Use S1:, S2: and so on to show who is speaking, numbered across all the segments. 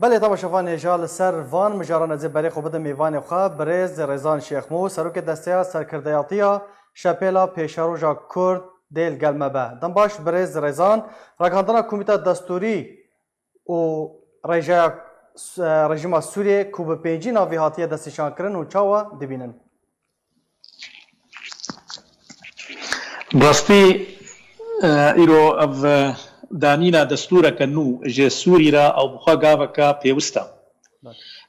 S1: بله طبعا شوفان هجال سر وان مجاران زی بری خوبت میوان خواه برز رزان شیخ مو سروک دستیا سرکردیاتیا شپیلا پیشاروجا کرد دیل گلمه به دنباش برز رزان رکاندنا کمیته دستوری و رژیم سوریه کوب پنجی ناوی هاتیه دستشان کرن و چاوا دبینن.
S2: براستی ایرو اف دانینا دستورا کنو جه سوری را او بخوا گاوا کا پیوستا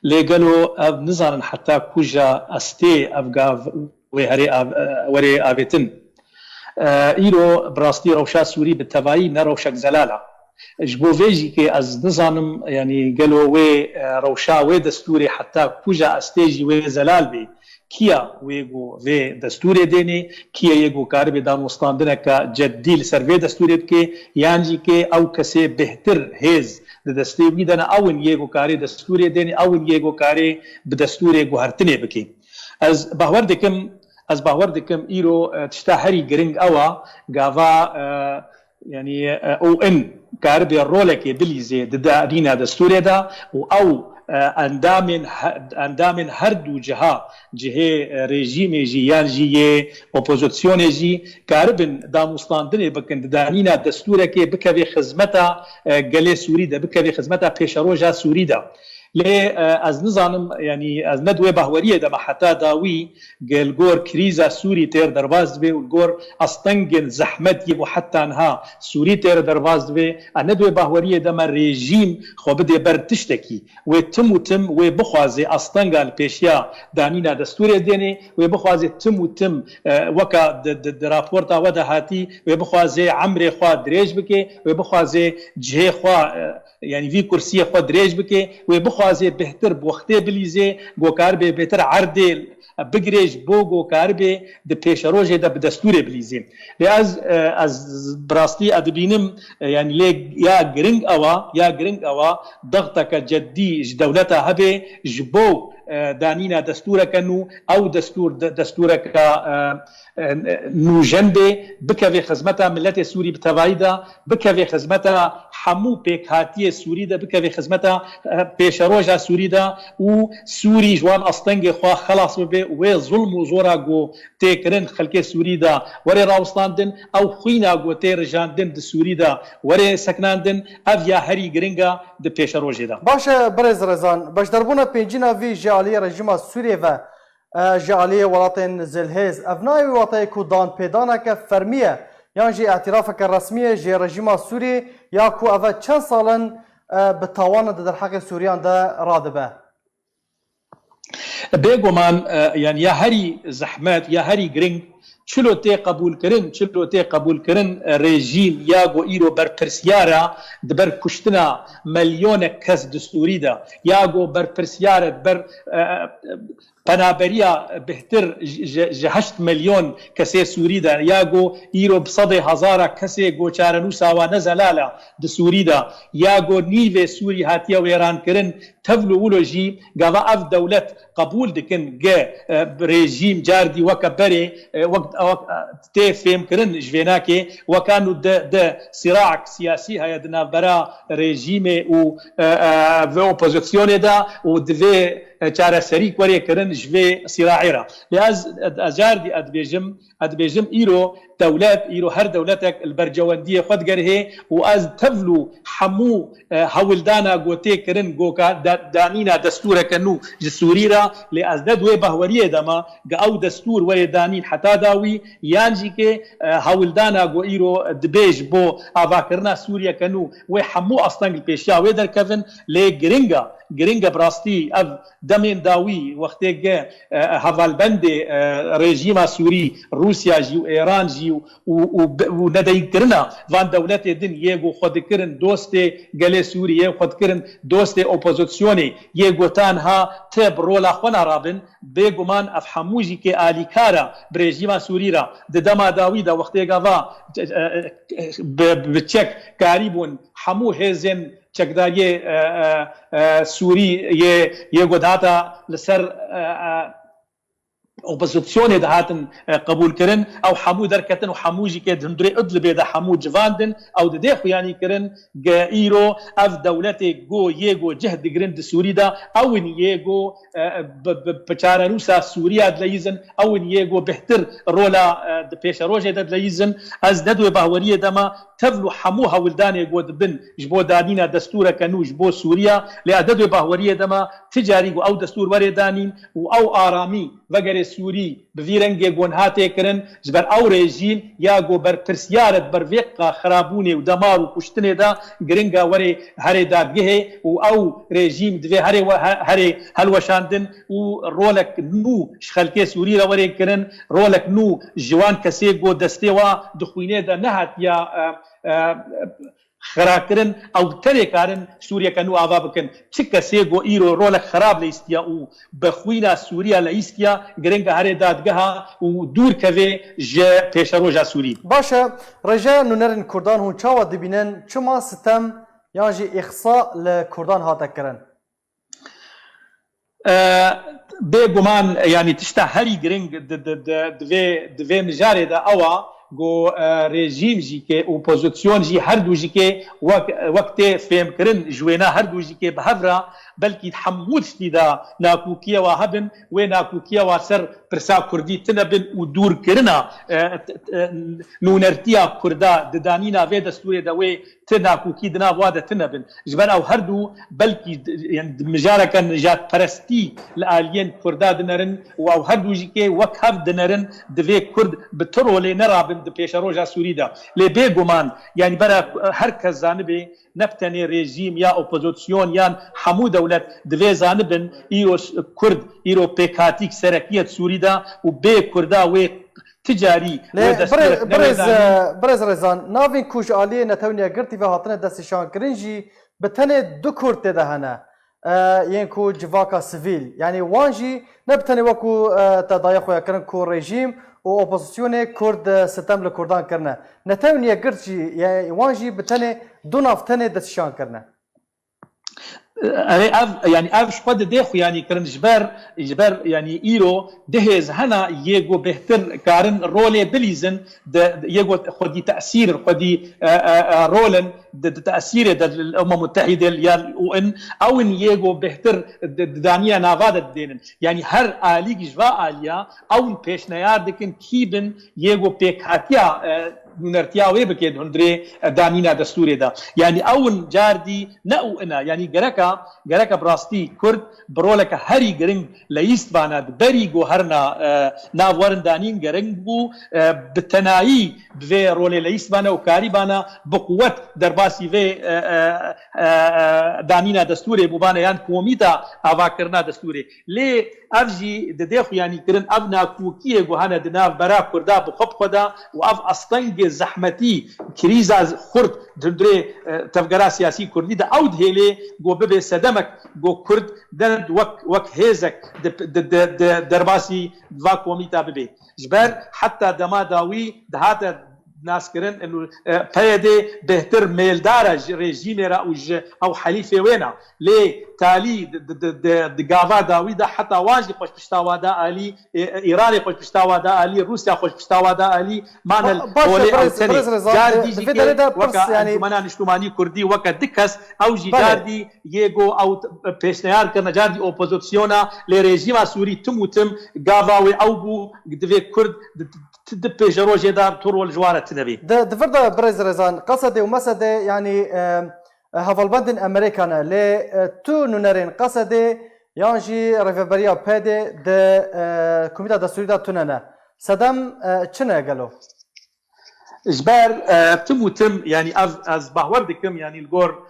S2: لگلو اف نزانن حتی کجا استی اف گاو وری آویتن ایرو براستی روشا سوری به تبایی نروشک زلالا جبو ویجی که از نزانم یعنی گلو وی روشا وی دستوری حتی کجا استیجی وی زلال بی کیا ویگو وی دستور دینی کیا یگو کار به دانستاندنه که جدی لسر وی دستور که یعنی که او کسی بهتر هیز دستور میدن اون یگو کاری دستور دینی اون یگو کاری به دستور گوهرتنه بکی از باور دکم ایرو تشتهری گرنگ اوا گاوا يعني او ان كاربي رولك بليزي دينا دستوري دا او اندامن هر دو جهه رژیم جی یان جی اپوزیسیون جی کاربن داموستاندنه بکن دانینا دستوره که بکوی خدمتا گله سوری ده بکوی خدمتا پیشروجا سوری ده لی از نظام یعنی از ندوه بهوریه ده حتی داوی گلگور کریزا سوری تر درواز به گور استنگن زحمت یبو حتی انها سوری تر درواز به ندوه بهوریه ده رژیم خو بده برتشتکی و تم و بخوازه استنگال پیشیا دانینا دستور دینه و بخوازه تم وکا د راپورتا وده هاتی و بخوازه عمر خو دریج بکه و بخوازه جه خو يعني في كرسي خو دريج بكي وبخوازي بهتر بوخته بليزي گوكار به بهتر عرض بگریج بو گوكار به د پیشروجه د دستور بليزي از براستی ادبینم يعني لي يا گرنگ اوا ضغطك جدي دولتها هبه جبو دانینا دستور کنو او دستورك نو جنبه بکوی خدمتا ملت سوری بتوایدا بکوی خدمتا حمو پیکاتی سوری دا بکوی خدمتا پیشروجا سوری دا و سوری جوان استنگ خوا خلاص به و ظلم و زورا گو تکرن خلک سوری دا وری راوستاندن او خوینا گو تیر جاندن د سوری دا وری سکناندن اویا هری گرنگا د پیشروجا دا
S1: باشه برز رزان باش دربونا پنجینا وی جالی رژیم سوریه و جعلی ولاتن زلهز افنای وطای کو دان پیدانه که فرمیه یان جی اعتراف که رسمیه جی رژیم سوری یا کو اول چند سالن به تاوان در حق سوریان ده رادبه
S2: بگمان یعنی یا هری زحمت یا هری گرنگ چلو تی قبول کرن رژیم یا گو ایرو بر پرسیارا دبر کشتنا میلیون کس دستوری دا یا گو بر پرسیارا بر پنابریا بهتر 8 میلیون کسی سوری دا یا گو ایرو بصد هزار کسی گوچارنو ساوا نزلالا د سوری دا یا گو نیو سوری هاتیا ویران کرن تفلو ولوجی گاوا اف دولت قبول دکن گه رژیم جاردی وکبری وقت تفهم کرن جوینا که وکانو د صراع سیاسی های دنا برا رژیم و اپوزیسیون دا و دوی چاره سری کوری کرن جوی صراعی را لحاظ ازاردی ادبیجم ایرو دولت ایرو هر دولتك البرجوانديه خود گره و از تفلو حمو هولدانا گوته کرن گوکا دانینا دستور کنو جسوری را لاز دوی بهوریه دما او دستور و دانین حتی داوی یانجی که هولدانا گو ایرو دبیج بو اواکرنا سوریا کنو و حمو اصلا پیشیا و در کفن لی گرینگا براستی اف دمین داوی وقتی که حوالبند رژیم سوری روسیا جی و ایران جی و ندای کرنا وان دولت دن یگو خود کرن دوست گله سوریه خود کرن دوست اپوزیسیونی یگو تنها تب رولا خونا رابن بگمان افهموجی که آلیکارا برژیم سوری را دما داوی دا وقتی گاوا بچک کاریبون حمو هزن چکداری سوری یه گداتا لسر اوبوزيسيون دهاتن قبول كرن او حمو دركتن وحموجي كد هندري اطلب ده حمو جفاندن او ديخو يعني كرن ايرو اف دولتي جو ييغو جهد جرند سوري دا او ييغو بچاره روسا سوريا دليزن او ييغو بهتر رولا د بيش روجه دليزن از ندو باوريه دما تبلو حموها ولدان يغو دبن جبو دانينا دستور كانو جبو سوريا لادو باوريه دما تجاري او دستور وريدانين او ارامي وغير سوري بفيرنجي جون هاتي كرن جبر او ريجيم يا جو بر ترسيارت بر فيقا خرابوني ودمار وكشتني دا جرينجا وري هري داغه او ريجيم دفي هري هلوشاندن ورولك نو شخلكي سوري وري كرن رولك نو جوان كسي جو دستيوا دخوينه دا نهات يا خراكرن او تريكارن سوريا كانوا آوا بكن چك سيغو ايرو رولك خراب ليستيا او بخوينا سوريا ليستيا گرنگا هري دادگها و دور كوي ج پیشروجا سوري
S1: باشا رجاء نونرن كردان هون چاوا دبينن چما ستم يانجي اخصاء لكردان هاتا كرن
S2: بگمان يعني تشتا هري گرنگ دوي مجاري دا اوا گو رژیم جی که اپوزیسیون جی هر دو جی که وقت فهم کرن جوینا هر دو جی که بهفرا بلکی تحمود شدیدا ناکوکیه و هبن و ناکوکیه و سر پرسا کردی تنبن و دور کرنا نونرتیا کردا ددانینا و دستور دوی تناکوکی دنا واده تنبن جبر او هر دو بلکی يعني مجاركا نجات پرستی لآلین کردا دنرن و او هر دو جی که وکهف دنرن دوی کرد بطرول نرابن د پیشروجا سوری دا لی بگمان يعني برا هر کس زانبه نبتني رژیم یا اپوزیسیون یا حمو دولت دوی زانبن ایرو کرد ایرو پیکاتیک سرکیت سوری دا و بی کردا و تجاری
S1: برز رزان ناوین کوش آلیه نتونیا گرتی و هاتنه دستشان کرنجی بتنه دو کرد ده هنه ينكو جواكا سيفيل يعني وانجي نبتني وكو تضايق خويا كرن كو ريجيم و اوبوزيسيون كرد ستم لكردان كرنا نتاونيا قرشي يعني وانجي بتني دون افتني دسشان كرنا
S2: يعني اف شقد ديخو يعني كرن جبر يعني ايرو دهز هنا يجو بهتر كارن رولي بليزن يجو خدي تاثير خدي رولن تاثير الامم المتحده او ان او ان يجو بهتر دانيا نافادا دينن يعني هر الي جوا اليا او بيشنيار دكن كيبن يجو بيكاتيا نرتيا وي بكيد هندري دانينا دستوري دا يعني اول جاردي نو انا يعني جركا براستي كرد برولك هري جرينج ليست باند بري جو هرنا ناورن دانين جرينج بو بالتناي بفي رولي ليست بانا وكاري بانا بقوه درباسي في دانينا دستوري بوبانا يعني كوميتا افاكرنا دستوري لي افجي دديخ يعني كرن ابنا كوكيه جو هنا دنا برا كردا بخب خدا واف اصطنج زحمتي كريزا خرد دندري تفقرا سياسي كردي دا اود هيلي جو ببي سدمك جو كرد دند وك هيزك درباسي دوا كوميتا ببي جبر حتى دما داوي دهات ناس كرن انه بيدي بهتر ميلدار ريجيم راوج او حليفه وينا لي تالي دغافا داوي دا حتى واجي خوش بشتاوا دا الي ايران خوش بشتاوا دا الي روسيا خوش بشتاوا دا الي مان ولي او ثاني جاردي يعني منا نشتماني كردي وقت دكس او جاردي ييغو او بيشنيار كنا جاردي اوبوزيسيونا لريجيم سوري تموتم غافاوي او بو دفي كرد دبيجروجي دار تور الجواره تنبي
S1: دفردا برز رزان قصدي ومسدي يعني هافالبندن امريكانا ل تو نونرين قصدي يانجي ريفبريا بيدي د كوميتا دستوري توننا صدام چنه قالو
S2: جبار تم يعني از باوردكم يعني الجور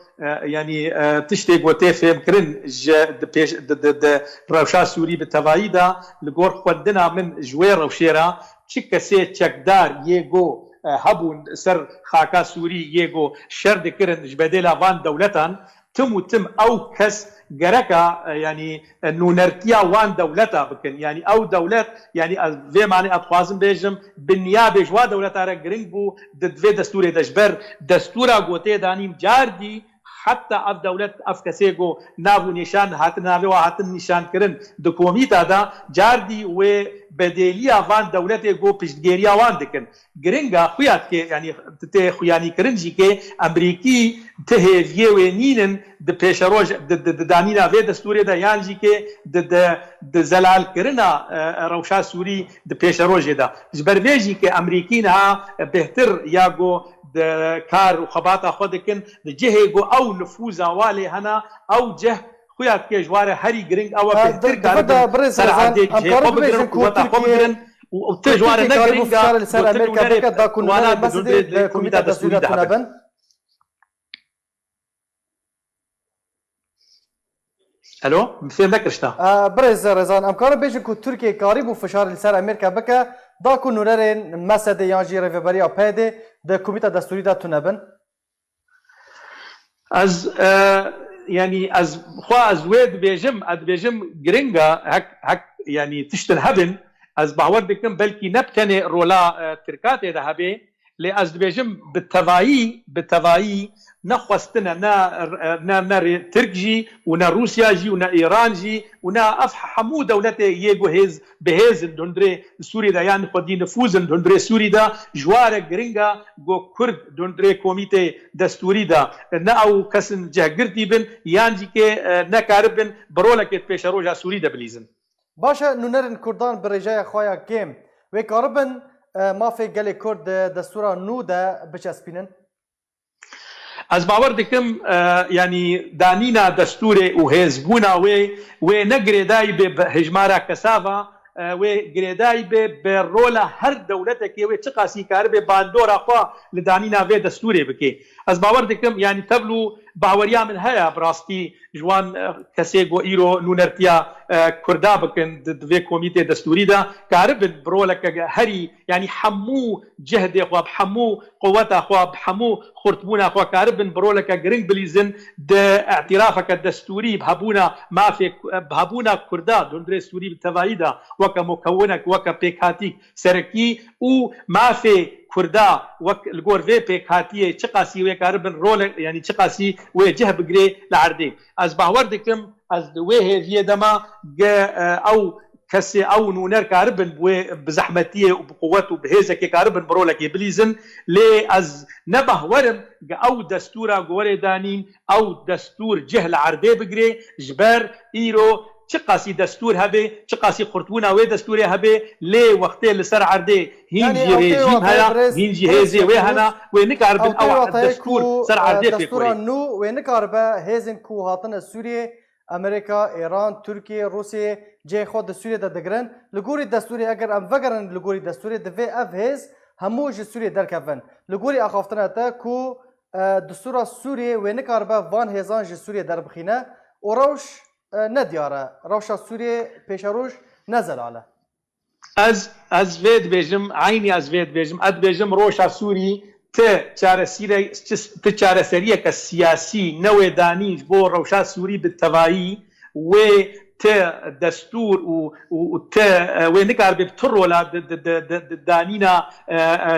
S2: يعني تشتي بوتي فهم كرن د روشا سوري بالتوايدا الجور خدنا من جوير وشيرا چكسي چكدار يگو هبون سر خاكا سوري يگو شرد كرن جبدلا وان دولتان تم او كس جركا يعني نونرتيا وان دولتا بكن يعني او دولت يعني في معنى اتخوازم بيجم بالنيابه جوا دولتا رجرينج بو دفي دستوري دجبر دستورا غوتي دانيم جاردي حتى اف دولت اف كسيغو نابو نشان هاتنا لو هاتن نشان كرن د كوميتا دا جاردي و بديليا فان دولتي جو بيشتغيريا وان دكن جرينغا خويات كي يعني تي خوياني كرنجي كي امريكي تهيفيه وينين د بيشروج د دانينا في دستوري دا يانجي كي د زلال كرنا روشا سوري د بيشروج دا جبرفيجي كي امريكينها بهتر ياغو د کار وخباطه خودکن د جهه او نفوذ والي هنا او جه خويا كي جواره هري جرينج او بهتر كار سرعه امكار بكون وتجواره نجرينجا
S1: سر امريكا بك دا كنا مسد كوميتا دستوري تنبن
S2: الو فين ذكرشتا
S1: برز رزان امكار بيجن كو تركيا قريب وفشار سر امريكا بك دا كنورن مسد يانجي ريفبريا بيدي د كوميتا دستوري دا تنبن
S2: از يعني از خوا از ويد بيجم جرينجا هك يعني تشتن هبن از باور دكم بلكي نبتني رولا تركاتي ذهبي لأز بيجم بالتوائي نخوستنا نا تركجي ونا روسيا جي ونا ايران جي ونا اف حمو دولتي يجو هيز بهيز دندري سوري دا يعني خدي نفوذ دندري سوري دا جوار جرينجا جو كرد دندري كوميتي دستوري دا نا او كسن جهگرتي بن يانجي كي نا كاربن برولك بيشروجا سوري دا بليزن
S1: باشا نونرن كردان برجايا خويا كيم وكاربن ما في قال كرد دستورا نو دا بچسبينن
S2: از باور دکم يعني دانينا دستوري وهزبونا و نقريداي بهجمارا كسافا و قريداي برولا هر دولتك و تقاسي كاربي باندورا خوا لدانينا في دستوري بكي از باور دکم يعني تبلو باوريا من هيا براستي جوان كسيغو ايرو نونرتيا كردا بكن في كوميتي دستوري دا كارب برولك هري يعني حمو جهد اخوا بحمو قوات اخوا بحمو خرطبونا اخوا كارب برولك جرين بليزن د اعترافك الدستوري بهبونا ما في بهبونا كردا دندري سوري بالتفايدا وكمكونك وكبيكاتيك سركي وما في كردا وك الجور في بيكاتيه تقاسي وكاربن رول يعني تقاسي وجه بجري لعردي از باور دكم از ويه في دما او كسي او نونر كاربن بزحمتيه وبقوته بهيزه كاربن برولك بليزن لي از نبه ورم او دستورا جوري دانين او دستور جهل عردي بجري جبر ايرو چقاسي دستور هبه چقاسي خرطونا و دستوري هبه لي وقته لسر عرده هينجي ريجيم هيا هينجي هيزي وهنا ونكاربن او دستور سر عرده في
S1: دستور نو ونكاربه هيزن كو هاتن سوريا امريكا ايران تركيا روسيا جي خود سوريا دغرن لغوري دستوري اگر ام فگرن لغوري دستوري د في اف هيز هموج سوريا دركفن لغوري اخافتنا تا كو دستور سوريا ونكاربه وان هيزان ج سوريا دربخينه اوروش ندياره روشا سوريا بيشاروش نزل على
S2: از وید بيجم عيني از وید بيجم اد بيجم روشا سوري تشاره سريه كسياسي نوي دانيج بو روشا سوري بالتوائي و ت دستور و ت ونكار بترو لا دانينا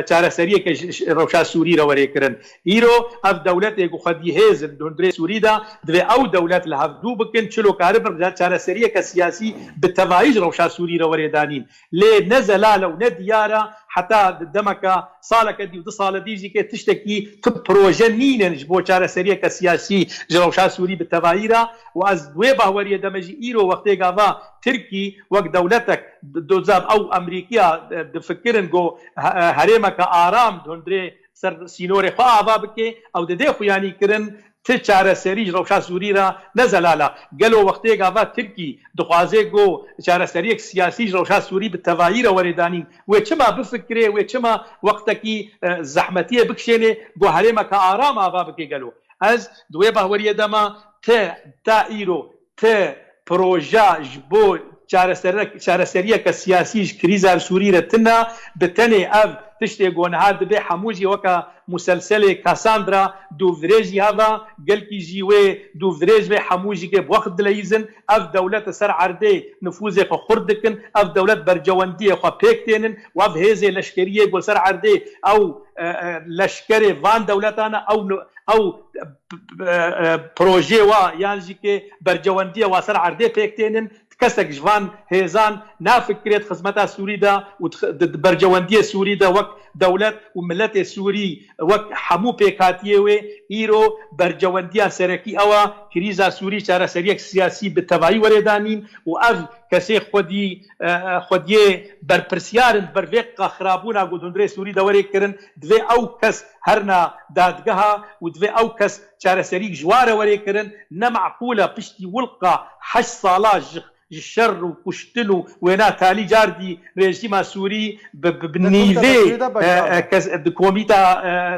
S2: چاره سريه كروشا سوري روري كرن هيرو اف دولت اگو خدي هيز دندري سوري دا دو او دولت لهفدو بكن چلو كارب چاره سريه كسياسي بالتوايج روشا سوري روري دانين لي نزل لو نديارا حتى دمك صالك دي وصال ديجي كي تشتكي تبروجنين جبو چاره سريه كسياسي روشا سوري بالتوايرا واز دوي باوريه دمجي ايرو وقتی گاوا ترکی وقت دولتك دوزاب او امریکیا دفکرن گو هرمك آرام دندري سر سينوري خوا بابكي او دده خو يعني کرن تچاره سری روشا سوری را نزلالا گلو وقتی گاوا ترکی دخوازه گو چاره سری سیاسی روشا سوری بالتواير ورداني و چما بفکره و چما وقتکی زحمتيه بکشنه گو هرمك آرام بابكي گلو از دوی باوريه دما تا ايرو ت پروژه جبو چاره سریه که سیاسی کریزار سوری رتنا بتنه اف تشتێ گۆنەها دەبێ هەمووژی وەکە مسلسلێ کاساندرا دوورێژی هەڵا گەلکی ژیوێ دوورێژ بێ هەمووژیگە وەخت دلەیزن ئەف دەولەتە سەر عەردێ نفوزێ خۆ خورد دکن ئەف دەولەت بەرجەوەندیە خۆ پێک تێنن واف هێزێ لەشکریە گۆ سەر عەردێ ئەو لەشکرێ وان دەولەتانە ئەو پرۆژێ وا یانژیکێ بەرجەوەندیە وا سەر عەردێ پێک تێنن کەسێک ژوان هێزان نافکرێت خزمەتا سووریدا و بەرجەوەندیە سووریدا وەک دەولەت و ملەتێ سووری وەک هەموو پێکاتیەوێ ئیرۆ بەرجەوەندیان سەرەکی ئەوە کریزا سووری چارەسەریەک سیاسی بتەواوی وەرێدانین و ئەv کەسێ خودیێ بەرپرسیارن بەرێک خراببوونا گوندرێ سووری دەوەرێکردن دوێ ئەو کەس هەرنا دادگەها و دوێ ئەو کەس چارەسەریک ژوارە وەرێکردن نەمەعقولە پشتی وڵقا 8 ساڵا شەڕ و کوشتن و وێنا تالی جاردی رێژیما سووری بنیڤێ کۆمیتا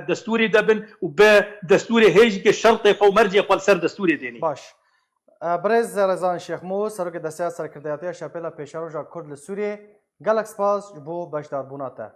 S2: دەستوری دەبن و بە دەستوری هێژیکە شەڕتێ خۆ مەرجێ خۆ سەر دەستوری دێنی
S1: باش برێز ڕێزان شێخمۆ سەرۆکە دەسیا سەرکردایەتیە شەپێلە پێشەڕۆژە کورد لە سووریێ گەلک سپاس بۆ بەشداربووناتە